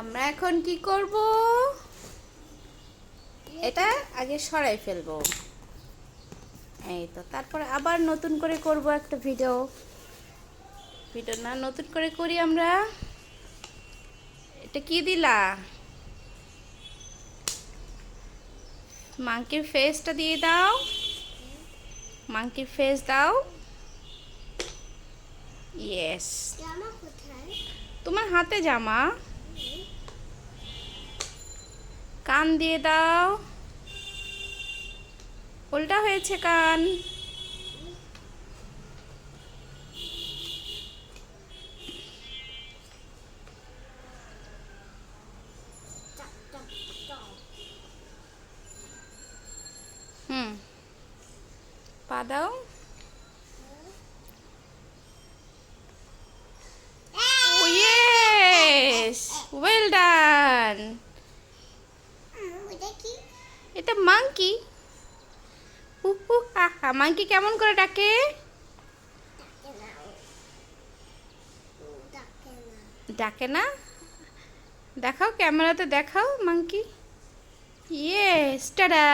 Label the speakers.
Speaker 1: আমরা এখন কি করব? এটা আগে সরাই ফেলবো। এই তো, তারপরে আবার নতুন করে করব একটা ভিডিও না নতুন করে করি আমরা। এটা কি দিলা? মাংকির ফেসটা দিয়ে দাও। মাংকির ফেস দাও। ইয়েস।
Speaker 2: জামা কোথায়?
Speaker 1: তোমার হাতে জামা। কান দিয়ে দাও। উল্টা হয়েছে কান।
Speaker 2: টক টক টক।
Speaker 1: পা দাও। Yes, well done.
Speaker 2: এটা কি?
Speaker 1: এটা মাংকি। আহা, মাংকি কেমন করে ডাকে?
Speaker 2: ডাকে না। ডাকে না।
Speaker 1: ডাকে না? দেখাও, ক্যামেরাতে দেখাও মাংকি। Yes, ta-da.